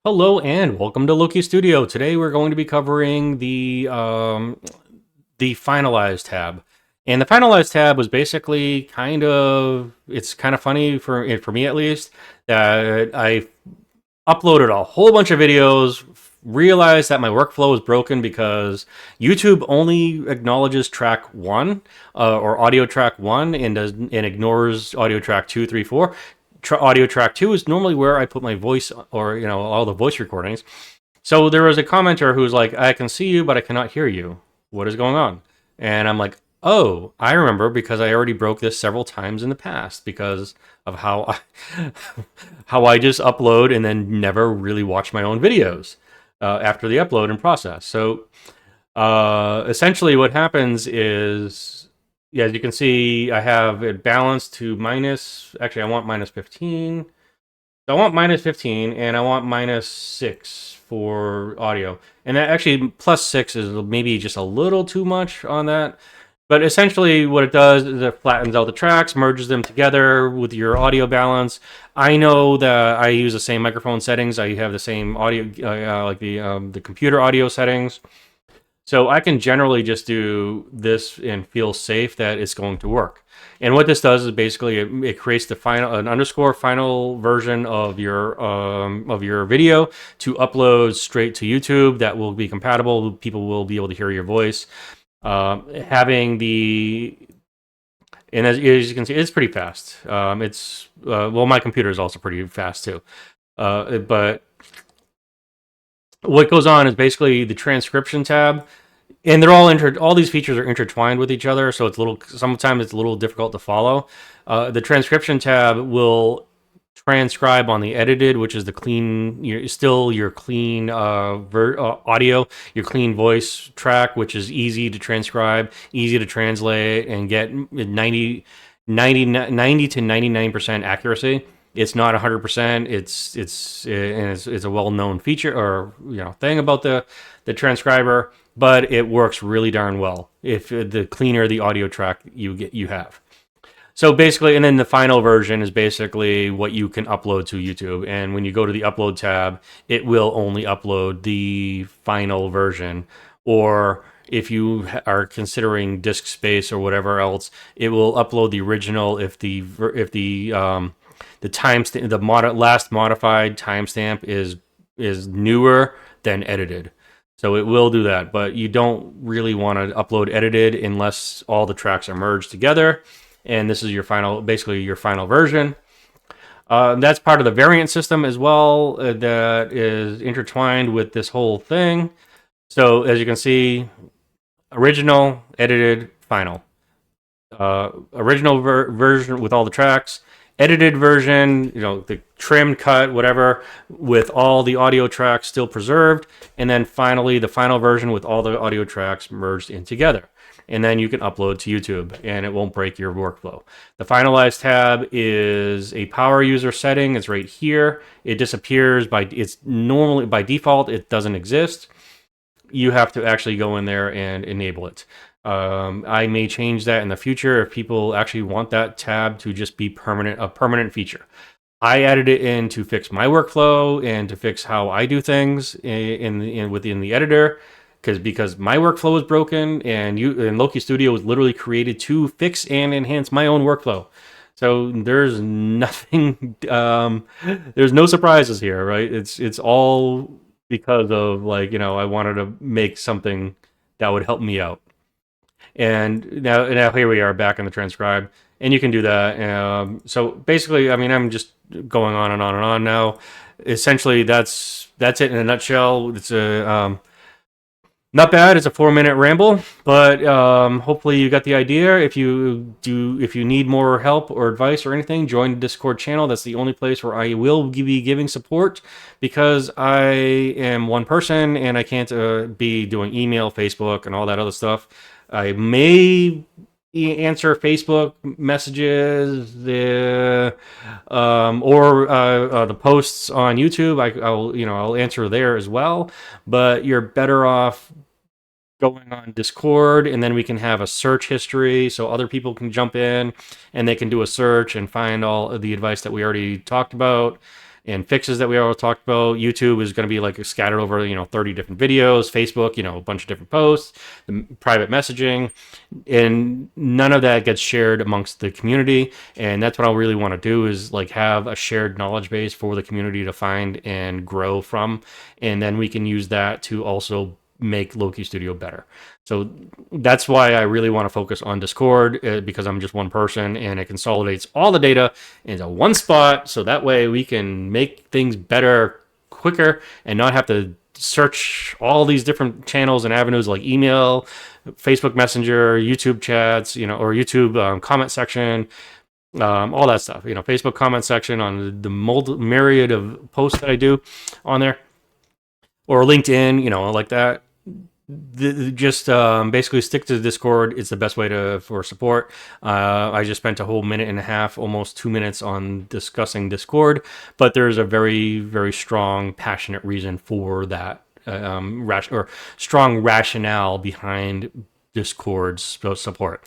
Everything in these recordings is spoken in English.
Hello and welcome to Loki Studio. Today we're going to be covering the Finalize tab. And the Finalize tab was basically it's kind of funny for me at least, that I uploaded a whole bunch of videos, realized that my workflow was broken because YouTube only acknowledges track one, or audio track one, and ignores audio track two, three, four. Audio track two is normally where I put my voice, or all the voice recordings. So there was a commenter who's like, "I can see you, but I cannot hear you. What is going on?" And I'm like, "Oh, I remember, because I already broke this several times in the past because of how I just upload and then never really watch my own videos after the upload and process." So essentially, what happens is, yeah, as you can see, I have it balanced to minus. Actually, I want minus 15. So I want minus 15, and I want minus 6 for audio. And that actually, plus 6 is maybe just a little too much on that. But essentially, what it does is it flattens out the tracks, merges them together with your audio balance. I know that I use the same microphone settings. I have the same audio, like the computer audio settings. So I can generally just do this and feel safe that it's going to work. And what this does is basically it creates an underscore final version of your video to upload straight to YouTube. That will be compatible. People will be able to hear your voice. Having the and as you can see, it's pretty fast. It's well, my computer is also pretty fast too. But what goes on is basically the transcription tab, and they're all these features are intertwined with each other, so sometimes it's a little difficult to follow. The transcription tab will transcribe on the edited, which is the clean, your clean audio, your clean voice track, which is easy to transcribe, easy to translate, and get 90 to 99% accuracy. It's not 100%. It's a well-known feature, or thing about the transcriber, but it works really darn well if the cleaner the audio track you have. So basically, and then the final version is basically what you can upload to YouTube. And when you go to the upload tab, it will only upload the final version. Or if you are considering disk space or whatever else, it will upload the original if the timestamp, last modified timestamp is newer than edited. So it will do that, but you don't really want to upload edited unless all the tracks are merged together. And this is basically your final version. That's part of the variant system as well, that is intertwined with this whole thing. So as you can see, original, edited, final. Original version with all the tracks, edited version, the trimmed cut, whatever, with all the audio tracks still preserved, and then finally the final version with all the audio tracks merged in together. And then you can upload to YouTube, and it won't break your workflow. The Finalize tab is a power user setting. It's right here. It disappears it's normally by default, it doesn't exist. You have to actually go in there and enable it. I may change that in the future if people actually want that tab to just be a permanent feature. I added it in to fix my workflow and to fix how I do things within the editor, because my workflow was broken, and Loki Studio was literally created to fix and enhance my own workflow. So there's nothing, there's no surprises here, right? It's all because of I wanted to make something that would help me out. And now here we are back in the transcribe, and you can do that. So basically, I mean, I'm just going on and on and on now. Essentially, that's it in a nutshell. It's not bad. It's a 4-minute ramble, but hopefully you got the idea. If you need more help or advice or anything, join the Discord channel. That's the only place where I will be giving support, because I am one person and I can't be doing email, Facebook, and all that other stuff. I may answer Facebook messages, or the posts on YouTube. I'll answer there as well. But you're better off going on Discord, and then we can have a search history, so other people can jump in and they can do a search and find all of the advice that we already talked about. and fixes that we already talked about. YouTube is going to be like scattered over 30 different videos. Facebook, a bunch of different posts, the private messaging, and none of that gets shared amongst the community. And that's what I really want to do, is like have a shared knowledge base for the community to find and grow from, and then we can use that to also make Loki Studio better. So that's why I really want to focus on Discord, because I'm just one person and it consolidates all the data into one spot, so that way we can make things better quicker and not have to search all these different channels and avenues like email, Facebook Messenger, YouTube chats, or YouTube comment section, all that stuff. Facebook comment section on the myriad of posts that I do on there, or LinkedIn, like that. Just basically stick to the Discord. It's the best way for support. I just spent a whole minute and a half, almost 2 minutes, on discussing Discord, but there's a very, very strong, passionate reason for that, strong rationale behind Discord's support.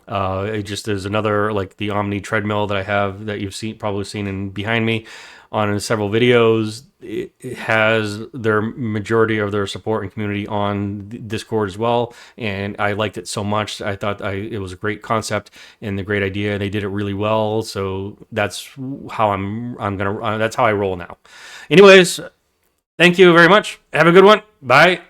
It just is another, like the Omni treadmill that I have, that you've probably seen in behind me on several videos. It has their majority of their support and community on Discord as well, and I liked it so much. I thought it was a great concept and a great idea. They did it really well, so that's how that's how I roll now. Anyways, thank you very much. Have a good one. Bye.